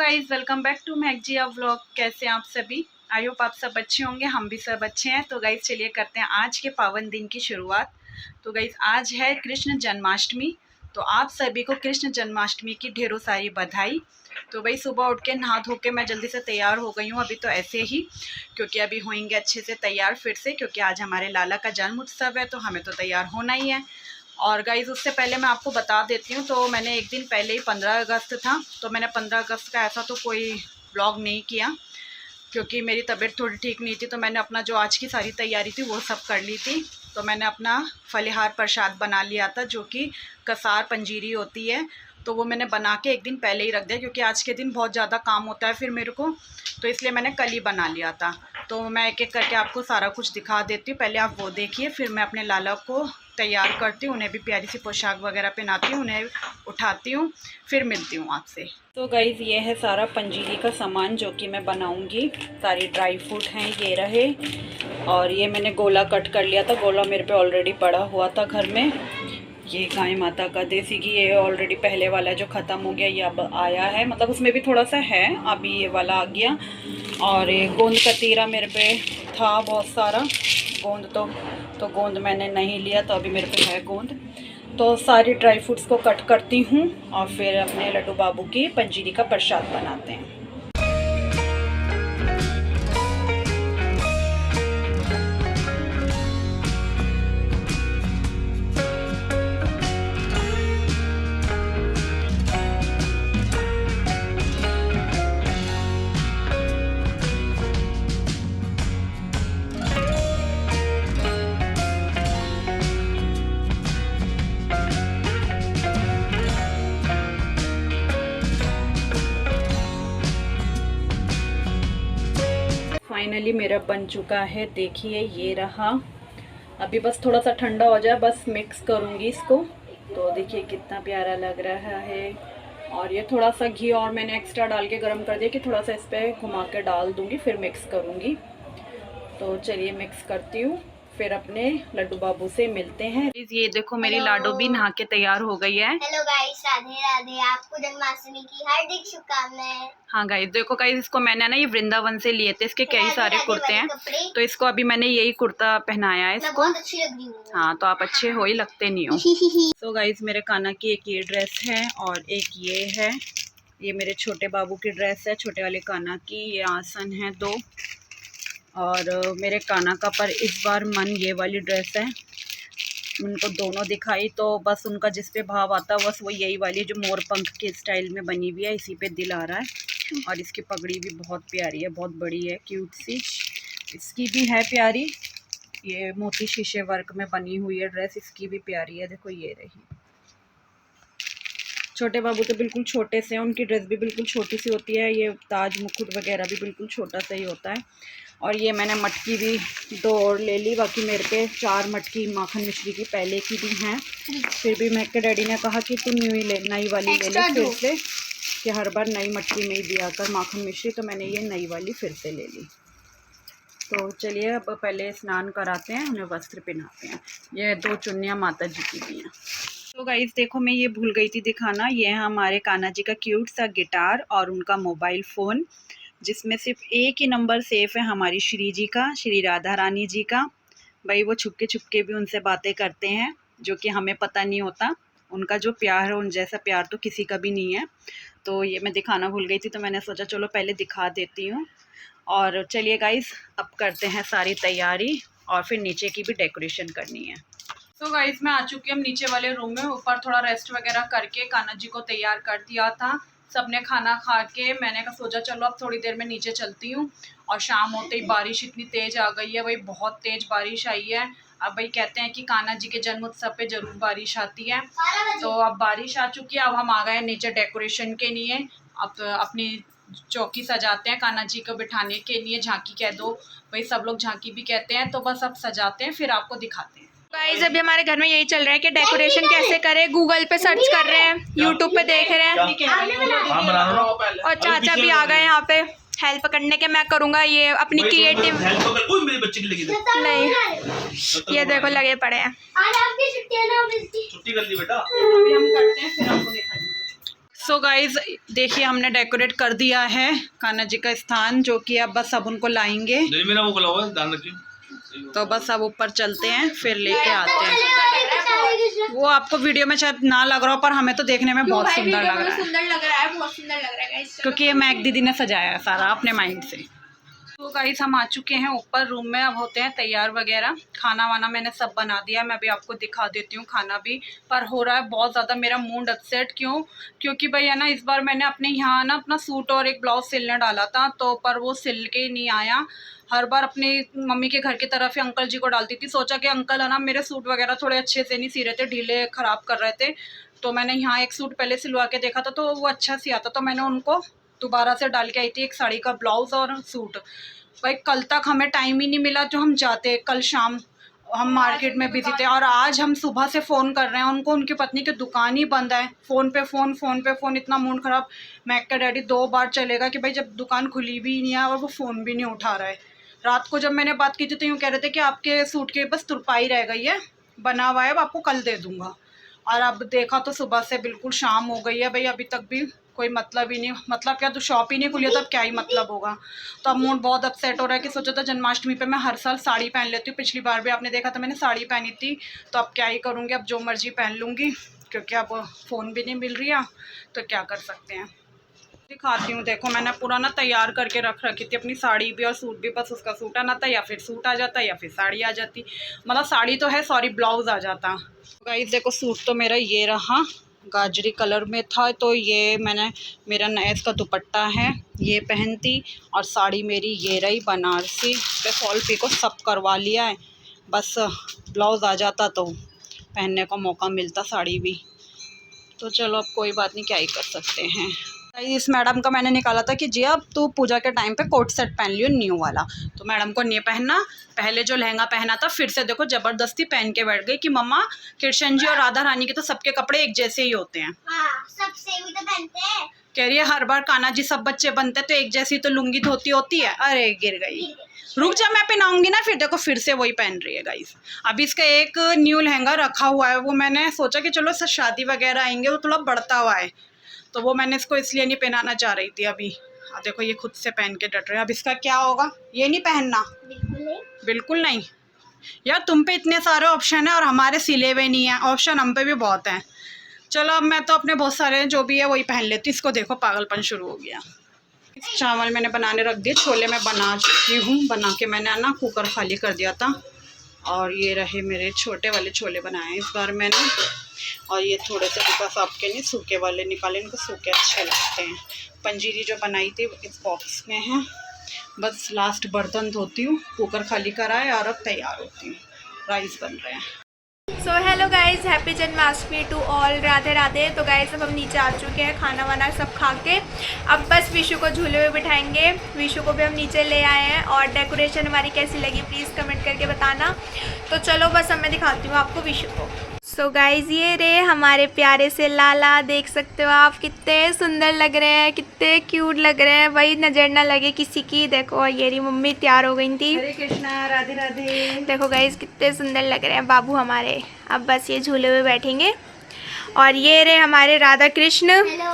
Guys welcome back to मैगजिया vlog. कैसे हैं आप सभी? आई होप आप सब अच्छे होंगे, हम भी सब अच्छे हैं। तो गाइज चलिए करते हैं आज के पावन दिन की शुरुआत। तो गाइज आज है कृष्ण जन्माष्टमी। तो आप सभी को कृष्ण जन्माष्टमी की ढेरों सारी बधाई। तो भाई सुबह उठ के नहा धो के मैं जल्दी से तैयार हो गई हूँ, अभी तो ऐसे ही, क्योंकि अभी होंगे अच्छे से तैयार फिर से, क्योंकि आज हमारे लाला का जन्म उत्सव है तो हमें तो तैयार होना ही है। और गाइज़ उससे पहले मैं आपको बता देती हूँ, तो मैंने एक दिन पहले ही 15 अगस्त था, तो मैंने 15 अगस्त का ऐसा तो कोई व्लॉग नहीं किया, क्योंकि मेरी तबीयत थोड़ी ठीक नहीं थी। तो मैंने अपना जो आज की सारी तैयारी थी वो सब कर ली थी। तो मैंने अपना फलिहार प्रसाद बना लिया था, जो कि कसार पंजीरी होती है, तो वो मैंने बना के एक दिन पहले ही रख दिया, क्योंकि आज के दिन बहुत ज़्यादा काम होता है फिर मेरे को, तो इसलिए मैंने कल ही बना लिया था। तो मैं एक एक करके आपको सारा कुछ दिखा देती हूँ, पहले आप वो देखिए, फिर मैं अपने लाला को तैयार करती हूँ, उन्हें भी प्यारी सी पोशाक वगैरह पहनाती हूँ, उन्हें उठाती हूँ, फिर मिलती हूँ आपसे। तो गाइज़ ये है सारा पंजीरी का सामान जो कि मैं बनाऊँगी। सारी ड्राई फ्रूट हैं ये रहे, और ये मैंने गोला कट कर लिया था, गोला मेरे पे ऑलरेडी पड़ा हुआ था घर में। ये गाय माता का देसी घी, ये ऑलरेडी पहले वाला जो ख़त्म हो गया, ये अब आया है, मतलब उसमें भी थोड़ा सा है, अभी ये वाला आ गया। और ये गोंद कतीरा मेरे पे था बहुत सारा गोंद, तो गोंद मैंने नहीं लिया, तो अभी मेरे पे है गोंद। तो सारी ड्राई फ्रूट्स को कट करती हूँ और फिर अपने लड्डू बाबू की पंजीरी का प्रसाद बनाते हैं। फाइनली मेरा बन चुका है, देखिए ये रहा। अभी बस थोड़ा सा ठंडा हो जाए, बस मिक्स करूँगी इसको। तो देखिए कितना प्यारा लग रहा है। और ये थोड़ा सा घी और मैंने एक्स्ट्रा डाल के गर्म कर दिया कि थोड़ा सा इस पर घुमा के डाल दूँगी, फिर मिक्स करूँगी। तो चलिए मिक्स करती हूँ, फिर अपने लड्डू बाबू से मिलते हैं। ये देखो मेरी लाडो भी नहा के तैयार हो गई है। हेलो गाइस, राधे राधे, आपको जन्माष्टमी की हार्दिक शुभकामनाएं। हाँ गाइस देखो गाइस, इसको मैंने ना ये वृंदावन से लिए थे, इसके कई सारे कुर्ते हैं, तो इसको अभी मैंने यही कुर्ता पहनाया है इसको। बहुत अच्छी लग रही हूँ। हाँ तो आप अच्छे हो ही लगते नहीं हो। तो गाइस मेरे कान्हा की एक ये ड्रेस है और एक ये है, ये मेरे छोटे बाबू की ड्रेस है, छोटे वाले कान्हा की। ये आसन है 2, और मेरे कान्हा का पर इस बार मन ये वाली ड्रेस है। उनको दोनों दिखाई तो बस उनका जिस पे भाव आता है बस वो यही वाली, जो मोर पंख के स्टाइल में बनी हुई है, इसी पे दिल आ रहा है। और इसकी पगड़ी भी बहुत प्यारी है, बहुत बड़ी है, क्यूट सी। इसकी भी है प्यारी, ये मोती शीशे वर्क में बनी हुई है ड्रेस, इसकी भी प्यारी है। देखो ये रही। छोटे बाबू तो बिल्कुल छोटे से हैं, उनकी ड्रेस भी बिल्कुल छोटी सी होती है, ये ताज मुकुट वगैरह भी बिल्कुल छोटा सा ही होता है। और ये मैंने मटकी भी 2 और ले ली, बाकी मेरे पे 4 मटकी माखन मिश्री की पहले की भी हैं। फिर भी मैं के डैडी ने कहा कि तू नई वाली ले ले फिर से, कि हर बार नई मटकी में ही दिया कर माखन मिश्री, तो मैंने ये नई वाली फिर से ले ली। तो चलिए अब पहले स्नान कराते हैं, उन्हें वस्त्र पहनाते हैं। ये 2 चुन्नियाँ माता जी की भी हैं। तो गाइस देखो मैं ये भूल गई थी दिखाना, ये है हमारे कान्हा जी का क्यूट सा गिटार और उनका मोबाइल फ़ोन, जिसमें सिर्फ एक ही नंबर सेफ है हमारी श्री जी का, श्री राधा रानी जी का। भाई वो छुपके छुपके भी उनसे बातें करते हैं, जो कि हमें पता नहीं होता। उनका जो प्यार है, उन जैसा प्यार तो किसी का भी नहीं है। तो ये मैं दिखाना भूल गई थी, तो मैंने सोचा चलो पहले दिखा देती हूँ। और चलिए गाइस अब करते हैं सारी तैयारी, और फिर नीचे की भी डेकोरेशन करनी है। तो गाइस मैं आ चुकी हूँ नीचे वाले रूम में। ऊपर थोड़ा रेस्ट वगैरह करके कान्हा जी को तैयार कर दिया था, सबने खाना खा के मैंने कहा सोचा चलो अब थोड़ी देर में नीचे चलती हूँ। और शाम होते ही बारिश इतनी तेज़ आ गई है, भाई बहुत तेज़ बारिश आई है। अब भाई कहते हैं कि कान्हा जी के जन्म उत्सव पे ज़रूर बारिश आती है, तो अब बारिश आ चुकी है। अब हम आ गए नीचे डेकोरेशन के लिए। अब अपनी चौकी सजाते हैं कान्हा जी को बिठाने के लिए, झांकी कह दो भाई, सब लोग झांकी भी कहते हैं। तो बस अब सजाते हैं, फिर आपको दिखाते हैं। गाइस अभी हमारे घर में यही चल रहा है कि डेकोरेशन कैसे करें, गूगल पे सर्च कर रहे हैं, यूट्यूब पे देख रहे हैं, और चाचा भी आ गए यहाँ पे हेल्प करने के। मैं करूँगा ये अपनी क्रिएटिव नहीं, ये देखो लगे पड़े हैं। आज आपकी छुट्टी है ना, छुट्टी कर ली बेटा, अभी हम करते हैं फिर आपको दिखाएंगे। सो गाइज देखिए हमने डेकोरेट कर दिया है कान्हा जी का स्थान, जो कि अब बस अब उनको लाएंगे। तो बस अब ऊपर चलते हैं फिर लेके आते हैं। वो आपको वीडियो में शायद ना लग रहा हो, पर हमें तो देखने में बहुत सुंदर लग रहा है। बहुत सुंदर लग रहा है क्योंकि ये मैक दीदी ने सजाया है सारा अपने माइंड से। तो गाइस हम आ चुके हैं ऊपर रूम में, अब होते हैं तैयार वगैरह। खाना वाना मैंने सब बना दिया, मैं भी आपको दिखा देती हूँ खाना भी। पर हो रहा है बहुत ज़्यादा मेरा मूड अपसेट। क्योंकि भैया ना इस बार मैंने अपने यहाँ ना अपना सूट और एक ब्लाउज सिलने डाला था, तो पर वो सिल के नहीं आया। हर बार अपनी मम्मी के घर की तरफ ही अंकल जी को डालती थी। सोचा कि अंकल है ना मेरे सूट वगैरह थोड़े अच्छे से नहीं सी रहे थे, ढीले ख़राब कर रहे थे। तो मैंने यहाँ एक सूट पहले सिलवा के देखा था तो वो अच्छा सी आता, तो मैंने उनको दोबारा से डाल के आई थी एक साड़ी का ब्लाउज़ और सूट। भाई कल तक हमें टाइम ही नहीं मिला जो हम जाते, कल शाम हम मार्केट में बिजी थे, और आज हम सुबह से फ़ोन कर रहे हैं उनको, उनकी पत्नी की दुकान ही बंद है। फ़ोन पे फ़ोन, इतना मूड ख़राब। मैक का डैडी 2 बार चलेगा कि भाई जब दुकान खुली भी नहीं है और वो फ़ोन भी नहीं उठा रहा है। रात को जब मैंने बात की थी तो यूँ कह रहे थे कि आपके सूट के बस तुरपाई रह गई है, बना हुआ है, अब आपको कल दे दूँगा। और अब देखा तो सुबह से बिल्कुल शाम हो गई है, भाई अभी तक भी कोई मतलब ही नहीं। मतलब क्या, तो शॉप ही नहीं खुली है तो अब क्या ही मतलब होगा। तो अब मूड बहुत अपसेट हो रहा है कि सोचा था जन्माष्टमी पे मैं हर साल साड़ी पहन लेती हूँ, पिछली बार भी आपने देखा था मैंने साड़ी पहनी थी। तो अब क्या ही करूँगी, अब जो मर्जी पहन लूँगी, क्योंकि अब फ़ोन भी नहीं मिल रही है तो क्या कर सकते हैं। दिखाती हूँ, देखो मैंने पूरा ना तैयार करके रख रखी थी अपनी साड़ी भी और सूट भी। बस उसका सूट आना था, या फिर सूट आ जाता या फिर साड़ी आ जाती। मतलब साड़ी तो है, सॉरी ब्लाउज़ आ जाता। गाइस देखो सूट तो मेरा ये रहा, गाजरी कलर में था, तो ये मैंने, मेरा नया इसका दुपट्टा है ये पहनती, और साड़ी मेरी ये रही बनारसी पे फॉल पिको सब करवा लिया है। बस ब्लाउज़ आ जाता तो पहनने का मौका मिलता साड़ी भी। तो चलो अब कोई बात नहीं, क्या ही कर सकते हैं। इस मैडम का मैंने निकाला था कि जी अब तू पूजा के टाइम पे कोट सेट पहन लियो न्यू वाला, तो मैडम को नहीं पहनना। पहले जो लहंगा पहना था फिर से देखो ज़बरदस्ती पहन के बैठ गई कि मम्मा कृष्ण जी और राधा रानी के तो सबके कपड़े एक जैसे ही होते हैं। हाँ, सब सेम ही तो पहनते हैं। कह रही है हर बार कान्हा जी सब बच्चे बनते तो एक जैसी तो लुंगी धोती होती है। अरे गिर गई, रुक जा मैं पहनाऊंगी ना, फिर देखो फिर से वही पहन रही है गाइस। अभी इसका एक न्यू लहंगा रखा हुआ है, वो मैंने सोचा कि चलो शादी वगैरह आएंगे, वो थोड़ा बढ़ता हुआ है, तो वो मैंने इसको इसलिए नहीं पहनाना चाह रही थी अभी। देखो ये खुद से पहन के डट रहे हैं। अब इसका क्या होगा, ये नहीं पहनना, बिल्कुल नहीं यार। तुम पे इतने सारे ऑप्शन है और हमारे सिले हुए नहीं है ऑप्शन, हम पे भी बहुत हैं। चलो अब मैं तो अपने बहुत सारे जो भी है वही पहन लेती। इसको देखो पागलपन शुरू हो गया। चावल मैंने बनाने रख दिए, छोले मैं बना चुकी हूँ, बना के मैंने ना कुकर खाली कर दिया था। और ये रहे मेरे छोटे वाले छोले बनाए हैं इस बार मैंने, और ये थोड़े से बिकॉज आपके नहीं सूखे वाले निकाले, इनको सूखे अच्छे लगते हैं। पंजीरी जो बनाई थी इस बॉक्स में है, बस लास्ट बर्तन धोती हूँ, कुकर खाली कराए और अब तैयार होती हूँ। राइस बन रहे हैं। So hello guys, happy Janmashtami to all, Radhe Radhe. तो गाइज अब हम नीचे आ चुके हैं, खाना वाना सब खा के अब बस विशु को झूले में बिठाएंगे। विशु को भी हम नीचे ले आए हैं, और डेकोरेशन हमारी कैसी लगी प्लीज़ कमेंट करके बताना। तो चलो बस अब मैं दिखाती हूँ आपको विशु को। सो गाइज ये रे हमारे प्यारे से लाला, देख सकते हो आप कितने सुंदर लग रहे हैं, कितने क्यूट लग रहे हैं, वही नज़र ना लगे किसी की। देखो ये रही मम्मी तैयार हो गई थी। हरे कृष्णा, राधे राधे। देखो गाइज कितने सुंदर लग रहे हैं बाबू हमारे। अब बस ये झूले में बैठेंगे। और ये रहे हमारे Radha Krishna. Hello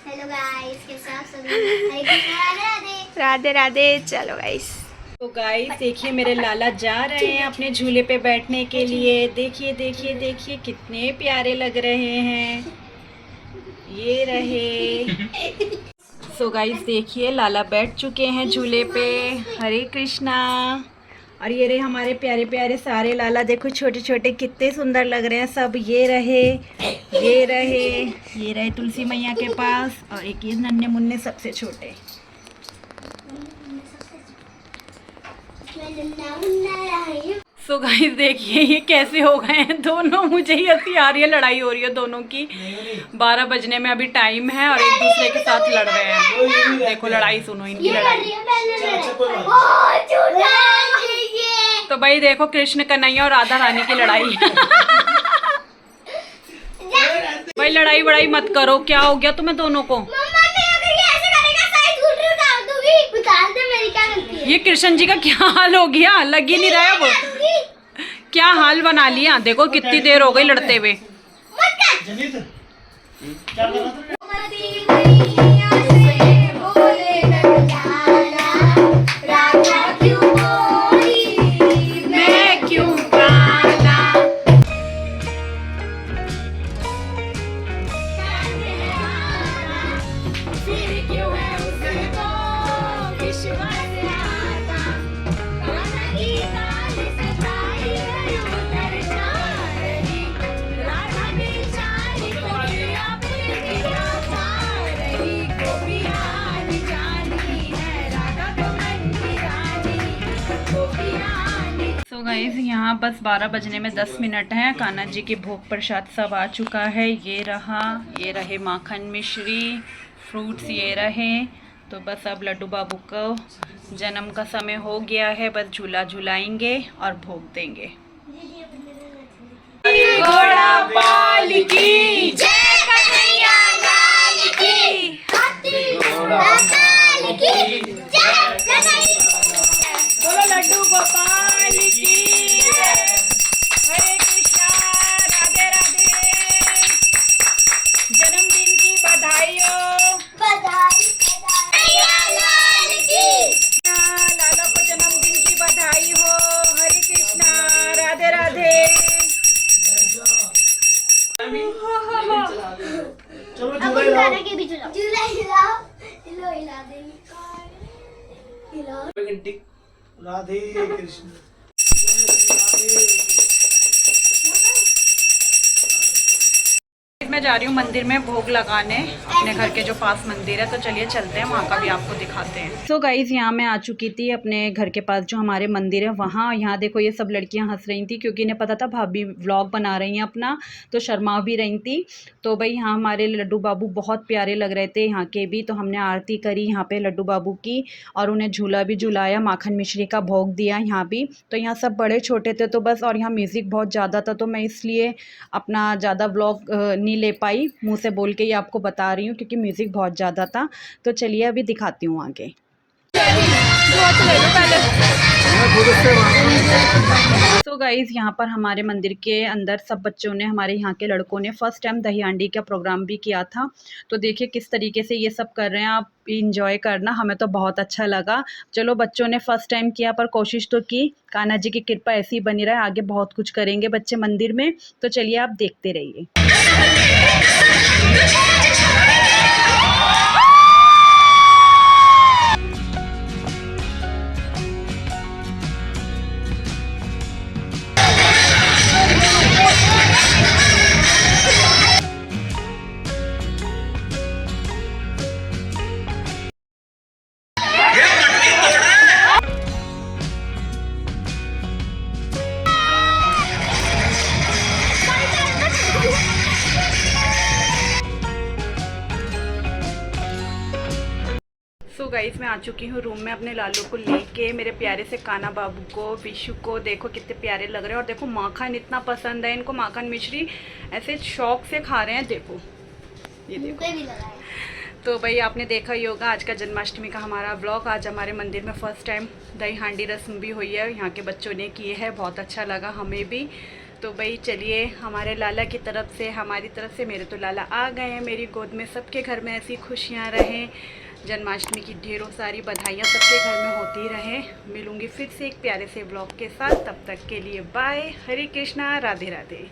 hello guys, कैसे आप सभी? हरे कृष्णा, राधे राधे। राधे राधे। चलो गाइस, तो गाइस देखिए मेरे लाला जा रहे हैं अपने झूले पे बैठने के लिए। देखिए देखिए देखिए कितने प्यारे लग रहे हैं, ये रहे। सो गाइस देखिए लाला बैठ चुके हैं झूले पे। हरे कृष्णा। और ये रहे हमारे प्यारे प्यारे सारे लाला, देखो छोटे छोटे कितने सुंदर लग रहे हैं सब। ये रहे तुलसी मैया के पास, और एक ये नन्हे मुन्ने सबसे छोटे। सो गाइस देखिए ये कैसे हो गए हैं दोनों, मुझे ही हंसी आ रही है, लड़ाई हो रही है दोनों की। 12 बजने में अभी टाइम है और एक दूसरे के साथ लड़ रहे हैं। देखो लड़ाई सुनो इनकी लड़ाई। तो भाई देखो कृष्ण कन्हैया और राधा रानी की लड़ाई। भाई लड़ाई बड़ाई मत करो, क्या हो गया तुम्हें दोनों को? ये कृष्ण जी का क्या हाल हो गया, लग ही नहीं रहा है वो, क्या हाल बना लिया। देखो कितनी देर हो गई लड़ते हुए। मैं क्यों गाना। सो गाइस यहाँ बस 12 बजने में 10 मिनट हैं। कान्हा जी के भोग प्रसाद सब आ चुका है। ये रहे माखन मिश्री, फ्रूट्स ये रहे। तो बस अब लड्डू बाबू को जन्म का समय हो गया है, बस झूला झुलाएंगे और भोग देंगे। घोड़ा पाल की जय, कन्हैया लाल की, हाथी घोड़ा पाल की जय, कन्हैया बोलो लड्डू गोपाल की जय। हरे कृष्णा, राधे राधे। जन्मदिन की बधाई हो, कन्हैया लाल की। लाला को जन्मदिन की बधाई हो। हरे कृष्णा, राधे राधे। चलो झूला हिलाओ, हिला दे। राधे कृष्ण। मैं जा रही हूँ मंदिर में भोग लगाने, अपने घर के जो पास मंदिर है। तो चलिए चलते हैं, वहाँ का भी आपको दिखाते हैं। सो गाइज़ यहाँ मैं आ चुकी थी अपने घर के पास जो हमारे मंदिर है वहाँ। यहाँ देखो ये सब लड़कियाँ हंस रही थी क्योंकि इन्हें पता था भाभी व्लॉग बना रही हैं अपना, तो शर्मा भी रही थी। तो भाई यहाँ हमारे लड्डू बाबू बहुत प्यारे लग रहे थे यहाँ के भी। तो हमने आरती करी यहाँ पे लड्डू बाबू की और उन्हें झूला भी झुलाया, माखन मिश्री का भोग दिया यहाँ भी। तो यहाँ सब बड़े छोटे थे तो बस, और यहाँ म्यूज़िक बहुत ज़्यादा था तो मैं इसलिए अपना ज़्यादा व्लॉग नहीं ले पाई, मुंह से बोल के ये आपको बता रही हूँ क्योंकि म्यूज़िक बहुत ज़्यादा था। तो चलिए अभी दिखाती हूँ आगे। तो गाइज़ यहाँ पर हमारे मंदिर के अंदर सब बच्चों ने, हमारे यहाँ के लड़कों ने फर्स्ट टाइम दही हांडी का प्रोग्राम भी किया था। तो देखिए किस तरीके से ये सब कर रहे हैं, आप इंजॉय करना। हमें तो बहुत अच्छा लगा। चलो बच्चों ने फर्स्ट टाइम किया पर कोशिश तो की। कान्हा जी की कृपा ऐसी ही बनी रहे, आगे बहुत कुछ करेंगे बच्चे मंदिर में। तो चलिए आप देखते रहिए। सो गाइस मैं आ चुकी हूँ रूम में अपने लालू को लेके, मेरे प्यारे से कान्हा बाबू को, विशु को। देखो कितने प्यारे लग रहे हैं। और देखो माखन इतना पसंद है इनको, माखन मिश्री ऐसे शौक से खा रहे हैं। देखो ये देखो। तो भाई आपने देखा ही होगा आज का जन्माष्टमी का हमारा व्लॉग। आज हमारे मंदिर में फ़र्स्ट टाइम दही हांडी रस्म भी हुई है, यहाँ के बच्चों ने किए है, बहुत अच्छा लगा हमें भी। तो भाई चलिए हमारे लाला की तरफ से, हमारी तरफ से, मेरे तो लाला आ गए हैं मेरी गोद में। सबके घर में ऐसी खुशियाँ रहें, जन्माष्टमी की ढेरों सारी बधाइयाँ सबके घर में होती रहें। मिलूँगी फिर से एक प्यारे से व्लॉग के साथ, तब तक के लिए बाय। हरे कृष्णा, राधे राधे।